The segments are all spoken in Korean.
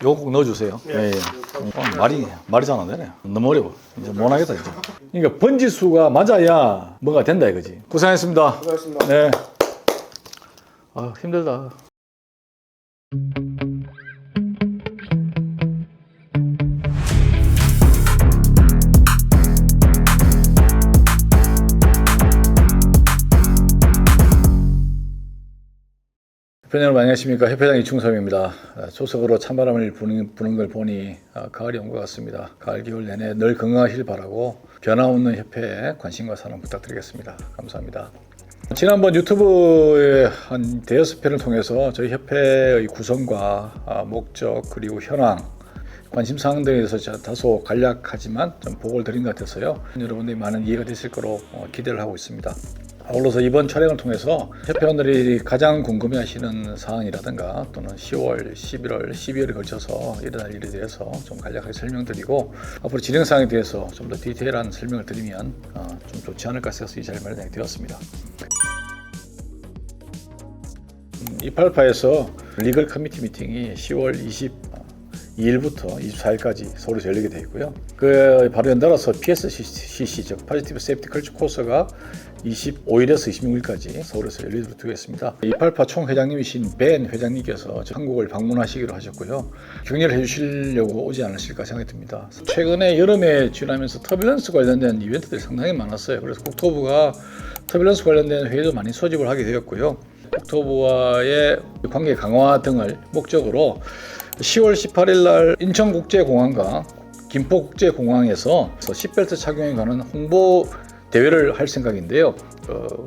요거 꼭 넣어주세요. 예, 예. 말이 잘 안 되네. 너무 어려워. 이제 못 하겠다, 이제. 그러니까 번지수가 맞아야 뭐가 된다 이거지. 고생하셨습니다. 고맙습니다. 네. 아, 힘들다. 협회 여러분 안녕하십니까. 협회장 이충섭입니다. 조석으로 찬바람을 부는 걸 보니 가을이 온 것 같습니다. 가을 겨울 내내 늘 건강하시길 바라고 변함없는 협회에 관심과 사랑 부탁드리겠습니다. 감사합니다. 지난번 유튜브의 한 대여섯 편을 통해서 저희 협회의 구성과 목적 그리고 현황 관심사항 등에 대해서 다소 간략하지만 좀 보고를 드린 것 같아서요. 여러분들이 많은 이해가 되실 거로 기대를 하고 있습니다. 아울러서 이번 촬영을 통해서 협회원들이 가장 궁금해하시는 사항이라든가 또는 10월, 11월, 12월에 걸쳐서 일어날 일에 대해서 좀 간략하게 설명드리고 앞으로 진행 사항에 대해서 좀 더 디테일한 설명을 드리면 좀 좋지 않을까 해서 이 자리를 마련하게 되었습니다. 이팔파에서 리걸 커미티 미팅이 10월 22일부터 24일까지 서울에서 열리게 되어 있고요. 그 바로 연달아서 PSCC 즉 포지티브 세이프티 컬처 코스가 25일에서 26일까지 서울에서 열리도록 되겠습니다. 이팔파 총회장님이신 벤 회장님께서 한국을 방문하시기로 하셨고요. 격려를 해주시려고 오지 않으실까 생각이 듭니다. 최근에 여름에 지나면서 터뷸런스 관련된 이벤트들이 상당히 많았어요. 그래서 국토부가 터뷸런스 관련된 회의도 많이 소집을 하게 되었고요. 국토부와의 관계 강화 등을 목적으로 10월 18일 날 인천국제공항과 김포국제공항에서 시트벨트 착용에 관한 홍보 대회를 할 생각인데요.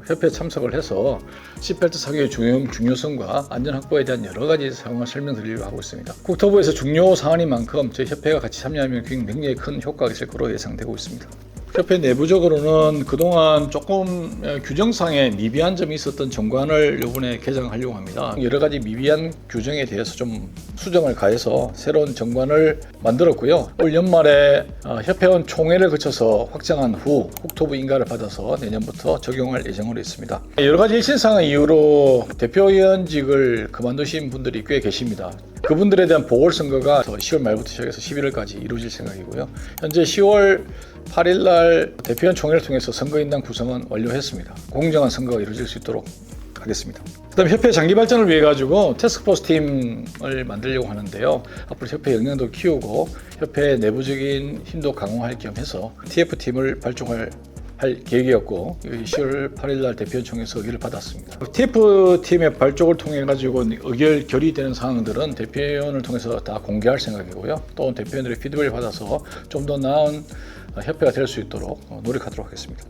협회에 참석을 해서 시트벨트 착용의 중요성과 안전 확보에 대한 여러 가지 상황을 설명드리려고 하고 있습니다. 국토부에서 중요 사안인 만큼 저희 협회가 같이 참여하면 굉장히 큰 효과가 있을 것으로 예상되고 있습니다. 협회 내부적으로는 그동안 조금 규정상의 미비한 점이 있었던 정관을 이번에 개정하려고 합니다. 여러 가지 미비한 규정에 대해서 좀 수정을 가해서 새로운 정관을 만들었고요. 올 연말에 협회원 총회를 거쳐서 확정한 후 국토부 인가를 받아서 내년부터 적용할 예정으로 있습니다. 여러 가지 일신상의 이유로 대표위원직을 그만두신 분들이 꽤 계십니다. 그분들에 대한 보궐선거가 10월 말부터 시작해서 11월까지 이루어질 생각이고요. 현재 10월 8일 날 대표위원 총회를 통해서 선거인단 구성은 완료했습니다. 공정한 선거가 이루어질 수 있도록 하겠습니다. 그다음 협회 장기 발전을 위해 가지고 태스크포스 팀을 만들려고 하는데요. 앞으로 협회 역량도 키우고 협회 내부적인 힘도 강화할 겸해서 TF팀을 발족할 계획이었고 10월 8일 날 대표총회에서 의결을 받았습니다. TF팀의 발족을 통해 가지고 결의되는 사항들은 대표위원을 통해서 다 공개할 생각이고요. 또 대표위원들의 피드백을 받아서 좀 더 나은 협회가 될 수 있도록 노력하도록 하겠습니다.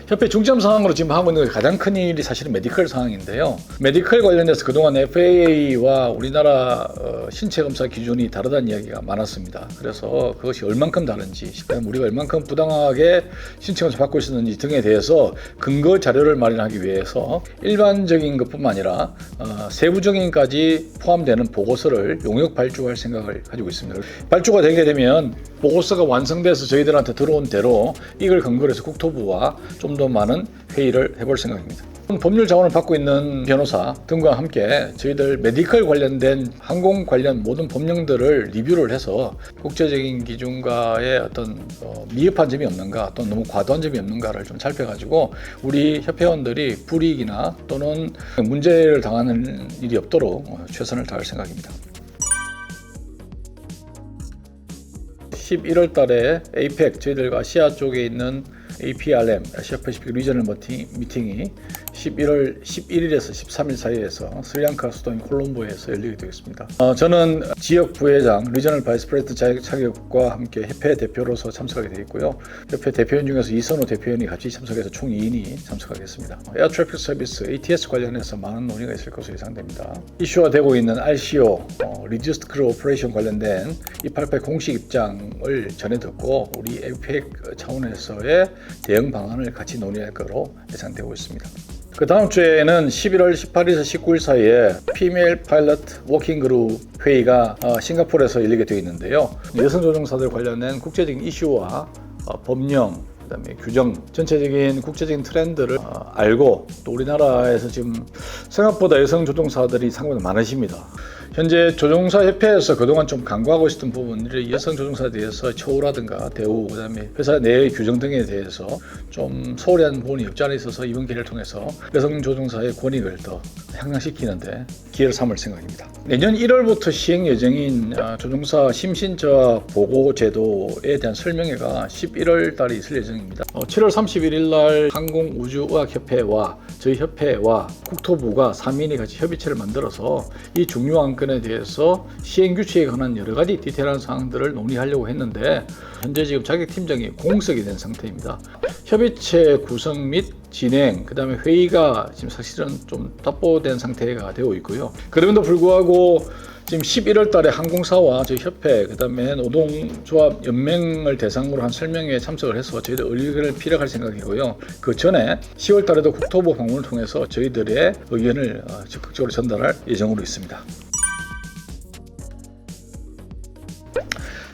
협회 중점 사항으로 지금 하고 있는 가장 큰 일이 사실은 메디컬 사항인데요. 메디컬 관련해서 그동안 FAA와 우리나라 신체 검사 기준이 다르다는 이야기가 많았습니다. 그래서 그것이 얼만큼 다른지, 우리가 얼만큼 부당하게 신체 검사 받고 있었는지 등에 대해서 근거 자료를 마련하기 위해서 일반적인 것뿐만 아니라 세부적인까지 포함되는 보고서를 용역 발주할 생각을 가지고 있습니다. 발주가 되게 되면 보고서가 완성돼서 저희들한테 들어온 대로 이걸 근거로 해서 국토부와 좀 더 많은 회의를 해볼 생각입니다. 법률 자원을 받고 있는 변호사 등과 함께 저희들 메디컬 관련된 항공 관련 모든 법령들을 리뷰를 해서 국제적인 기준과의 어떤 미흡한 점이 없는가 또는 너무 과도한 점이 없는가를 좀 살펴가지고 우리 협회원들이 불이익이나 또는 문제를 당하는 일이 없도록 최선을 다할 생각입니다. 11월 달에 APEC 저희들과 아시아 쪽에 있는 APRM, 아시아 패시픽 리저널 미팅이 11월 11일에서 13일 사이에서 스리랑카 수도인 콜롬보에서 열리게 되겠습니다. 저는 지역 부회장, 리저널 바이스 프레지던트 자격과 함께 협회 대표로서 참석하게 되어 있고요. 협회 대표원 중에서 이선호 대표원이 같이 참석해서 총 2인이 참석하겠습니다. 에어 트래픽 서비스, ATS 관련해서 많은 논의가 있을 것으로 예상됩니다. 이슈화되고 있는 RCO, Reduced Crew Operation 관련된 288 공식 입장을 전해 듣고 우리 APEC 차원에서의 대응 방안을 같이 논의할 것으로 예상되고 있습니다. 그 다음 주에는 11월 18일에서 19일 사이에 피메일 파일럿 워킹 그룹 회의가 싱가포르에서 열리게 되어 있는데요. 여성 조종사들 관련된 국제적인 이슈와 법령, 그다음에 규정, 전체적인 국제적인 트렌드를 알고 또 우리나라에서 지금 생각보다 여성 조종사들이 상당히 많으십니다. 현재 조종사 협회에서 그동안 좀 강구하고 있었던 부분들이 여성 조종사에 대해서 처우라든가 대우, 그다음에 회사 내의 규정 등에 대해서 좀 소홀히 한 부분이 없지 않아 있어서 이번 기회를 통해서 여성 조종사의 권익을 더 향상시키는데 기회를 삼을 생각입니다. 내년 1월부터 시행 예정인 조종사 심신자 보고 제도에 대한 설명회가 11월 달에 있을 예정입니다. 7월 31일 날 항공우주의학협회와 저희 협회와 국토부가 3인이 같이 협의체를 만들어서 이 중요한 건에 대해서 시행 규칙에 관한 여러 가지 디테일한 사항들을 논의하려고 했는데 현재 지금 자격팀장이 공석이 된 상태입니다. 협의체 구성 및 진행, 그 다음에 회의가 지금 사실은 좀 답보된 상태가 되어 있고요. 그럼에도 불구하고 지금 11월 달에 항공사와 저희 협회, 그 다음에 노동조합 연맹을 대상으로 한 설명회에 참석을 해서 저희들 의견을 피력할 생각이고요. 그 전에 10월 달에도 국토부 방문을 통해서 저희들의 의견을 적극적으로 전달할 예정으로 있습니다.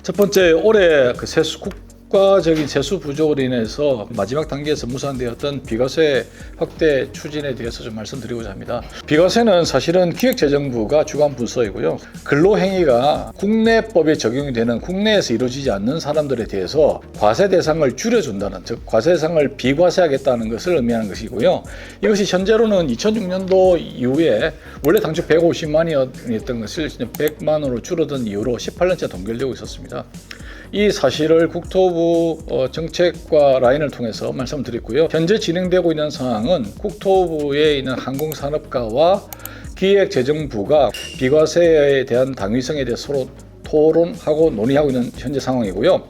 첫 번째, 올해 국가적인 세수 부족으로 인해서 마지막 단계에서 무산되었던 비과세 확대 추진에 대해서 좀 말씀드리고자 합니다. 비과세는 사실은 기획재정부가 주관 부서이고요. 근로행위가 국내법에 적용이 되는 국내에서 이루어지지 않는 사람들에 대해서 과세 대상을 줄여준다는, 즉 과세 대상을 비과세하겠다는 것을 의미하는 것이고요. 이것이 현재로는 2006년도 이후에 원래 당초 150만 원이었던 것을 100만 원으로 줄어든 이후로 18년째 동결되고 있었습니다. 이 사실을 국토부 정책과 라인을 통해서 말씀드렸고요. 현재 진행되고 있는 상황은 국토부에 있는 항공산업과와 기획재정부가 비과세에 대한 당위성에 대해서 서로 토론하고 논의하고 있는 현재 상황이고요.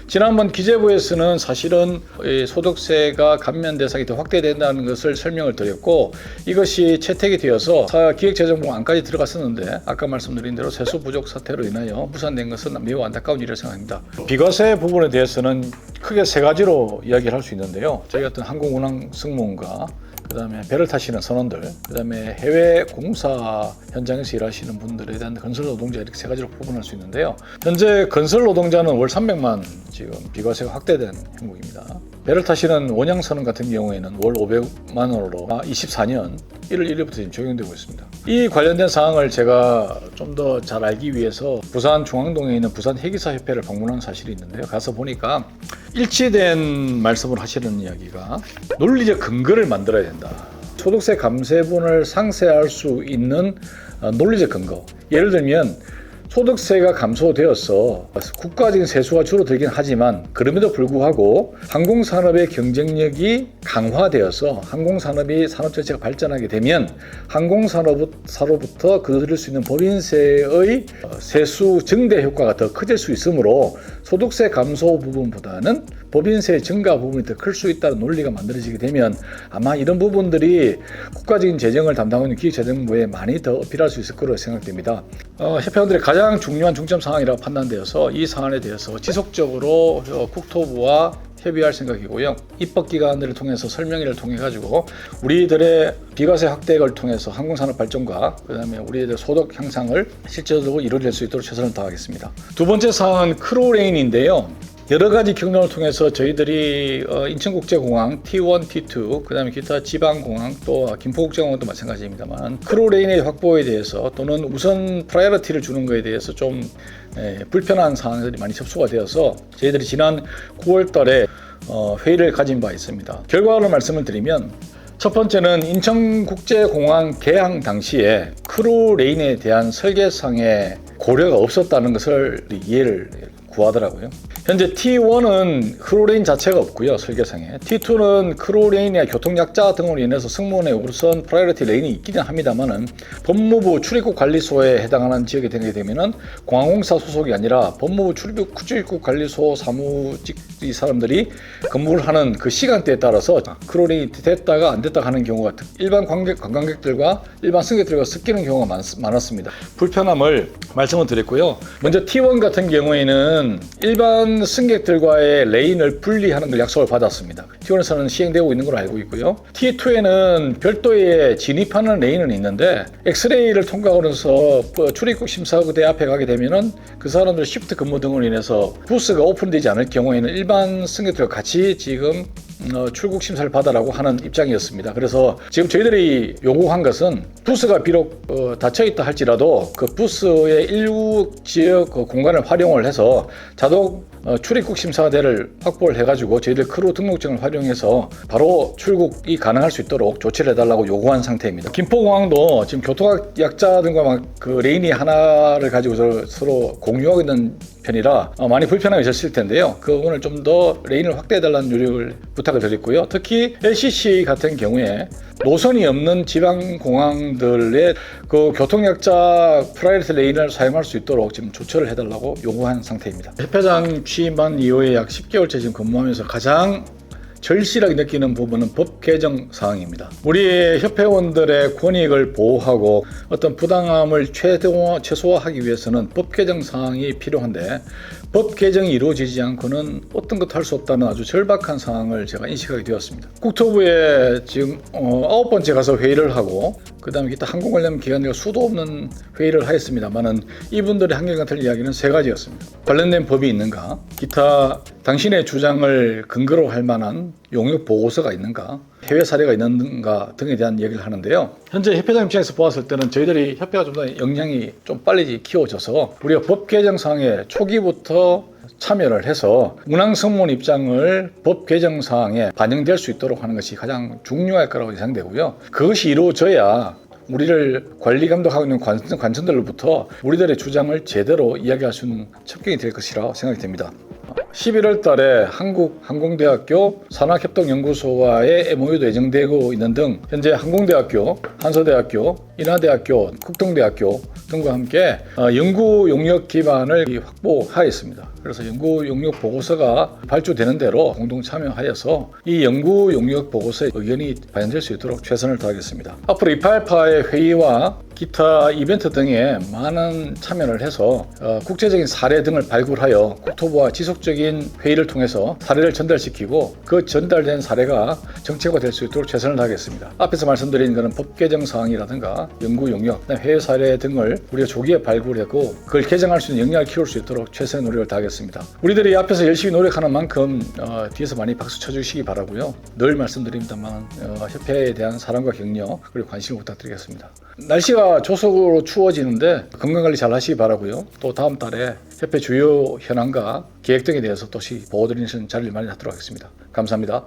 지난번 기재부에서는 사실은 소득세가 감면 대상이 더 확대된다는 것을 설명을 드렸고, 이것이 채택이 되어서 기획재정부 안까지 들어갔었는데 아까 말씀드린 대로 세수 부족 사태로 인하여 무산된 것은 매우 안타까운 일이라고 생각합니다. 비과세 부분에 대해서는 크게 세 가지로 이야기를 할 수 있는데요. 저희 같은 항공운항 승무원과 그 다음에 배를 타시는 선원들, 그 다음에 해외 공사 현장에서 일하시는 분들에 대한 건설 노동자, 이렇게 세 가지로 구분할 수 있는데요. 현재 건설 노동자는 월 300만 지금 비과세가 확대된 형국입니다. 배를 타시는 원양 선원 같은 경우에는 월 500만 원으로 24년 1월 1일부터 지금 적용되고 있습니다. 이 관련된 사항을 제가 좀 더 잘 알기 위해서 부산 중앙동에 있는 부산 회기사협회를 방문한 사실이 있는데요. 가서 보니까 일치된 말씀을 하시는 이야기가 논리적 근거를 만들어야 된다. 소득세 감세분을 상쇄할 수 있는 논리적 근거. 예를 들면 소득세가 감소되어서 국가적인 세수가 줄어들긴 하지만 그럼에도 불구하고 항공산업의 경쟁력이 강화되어서 항공산업이 산업자체가 발전하게 되면 항공산업사로부터 거둘 수 있는 법인세의 세수 증대 효과가 더 커질 수 있으므로 소득세 감소 부분보다는 법인세 증가 부분이 더 클 수 있다는 논리가 만들어지게 되면 아마 이런 부분들이 국가적인 재정을 담당하고 있는 기획재정부에 많이 더 어필할 수 있을 거로 생각됩니다. 협회원들의 가장 중요한 중점 사항이라고 판단되어서 이 사안에 대해서 지속적으로 국토부와 협의할 생각이고요. 입법기관들을 통해서 설명회를 통해 가지고 우리들의 비과세 확대를 통해서 항공산업 발전과 그다음에 우리들의 소득 향상을 실질적으로 이루어질 수 있도록 최선을 다하겠습니다. 두 번째 사항은 크루레인인데요. 여러 가지 경로를 통해서 저희들이 인천국제공항 T1, T2, 그 다음에 기타 지방공항 또 김포국제공항도 마찬가지입니다만 크루레인의 확보에 대해서 또는 우선 프라이어리티를 주는 것에 대해서 좀 불편한 사항들이 많이 접수가 되어서 저희들이 지난 9월 달에 회의를 가진 바 있습니다. 결과를 말씀을 드리면 첫 번째는 인천국제공항 개항 당시에 크루레인에 대한 설계상의 고려가 없었다는 것을 이해를 구하더라고요. 현재 T1은 크루레인 자체가 없고요. 설계상에. T2는 크루레인의 교통약자 등으로 인해서 승무원의 우선 프라이어리티 레인이 있기는 합니다만은 법무부 출입국 관리소에 해당하는 지역에 되게 되면은 공항공사 소속이 아니라 법무부 출입국 관리소 사무직 이 사람들이 근무를 하는 그 시간대에 따라서 크루레인이 됐다가 안 됐다가 하는 경우가 일반 관광객들과 일반 승객들과 섞이는 경우가 많았습니다. 불편함을 말씀을 드렸고요. 먼저 T1 같은 경우에는 일반 승객들과의 레인을 분리하는 걸 약속을 받았습니다. T1에서는 시행되고 있는 걸로 알고 있고요. T2에는 별도의 진입하는 레인은 있는데 엑스레이를 통과하고 나서 출입국 심사대 앞에 가게 되면은 그 사람들 시프트 근무 등으로 인해서 부스가 오픈되지 않을 경우에는 일반 승객들과 같이 지금 출국 심사를 받아라고 하는 입장이었습니다. 그래서 지금 저희들이 요구한 것은 부스가 비록 닫혀 있다 할지라도 그 부스의 일부 지역 공간을 활용을 해서 자동 출입국 심사대를 확보를 해가지고 저희들 크루 등록증을 활용해서 바로 출국이 가능할 수 있도록 조치를 해달라고 요구한 상태입니다. 김포공항도 지금 교통약자들과 그 레인이 하나를 가지고 서로 공유하고 있는 편이라 많이 불편함이 있었을 텐데요. 그 오늘 좀 더 레인을 확대해달라는 요청을 부탁을 드렸고요. 특히 LCC 같은 경우에 노선이 없는 지방 공항들의 그 교통약자 프라이어티 레인을 사용할 수 있도록 지금 조처를 해달라고 요구한 상태입니다. 협회장 취임한 이후에 약 10개월째 지금 근무하면서 가장 절실하게 느끼는 부분은 법 개정 사항입니다. 우리 협회원들의 권익을 보호하고 어떤 부당함을 최소화하기 위해서는 법 개정 사항이 필요한데 법 개정이 이루어지지 않고는 어떤 것도 할 수 없다는 아주 절박한 상황을 제가 인식하게 되었습니다. 국토부에 지금 9번째 가서 회의를 하고 그 다음에 기타 항공 관련 기관들 수도 없는 회의를 하였습니다만은 이분들의 한결같은 이야기는 세 가지였습니다. 관련된 법이 있는가? 기타 당신의 주장을 근거로 할 만한 용역 보고서가 있는가? 해외 사례가 있는가 등에 대한 얘기를 하는데요. 현재 협회장 입장에서 보았을 때는 저희들이 협회가 좀 더 역량이 좀 빨리 키워져서 우리가 법 개정 사항에 초기부터 참여를 해서 문항성문 입장을 법 개정 사항에 반영될 수 있도록 하는 것이 가장 중요할 거라고 예상되고요. 그것이 이루어져야 우리를 관리 감독하고 있는 관청들로부터 우리들의 주장을 제대로 이야기할 수 있는 첩경이 될 것이라고 생각이 됩니다. 11월 달에 한국항공대학교 산학협동연구소와의 MOU도 예정되고 있는 등 현재 항공대학교, 한서대학교, 인하대학교, 국동대학교 등과 함께 연구 용역 기반을 확보하였습니다. 그래서 연구 용역 보고서가 발주되는 대로 공동 참여하여서 이 연구 용역 보고서의 의견이 반영될 수 있도록 최선을 다하겠습니다. 앞으로 28파의 회의와 기타 이벤트 등에 많은 참여를 해서 국제적인 사례 등을 발굴하여 국토부와 지속적인 회의를 통해서 사례를 전달시키고 그 전달된 사례가 정책화 될 수 있도록 최선을 다하겠습니다. 앞에서 말씀드린 것은 법 개정 사항이라든가 연구 용역, 해외 사례 등을 우리가 조기에 발굴하고 그걸 개정할 수 있는 역량을 키울 수 있도록 최선의 노력을 다하겠습니다. 우리들이 앞에서 열심히 노력하는 만큼 뒤에서 많이 박수 쳐주시기 바라고요. 늘 말씀드립니다만 협회에 대한 사랑과 격려 그리고 관심을 부탁드리겠습니다. 날씨가 조속으로 추워지는데 건강관리 잘 하시기 바라고요. 또 다음 달에 협회 주요 현황과 계획 등에 대해서 또시 보고드리는 자리를 마련하도록 하겠습니다. 감사합니다.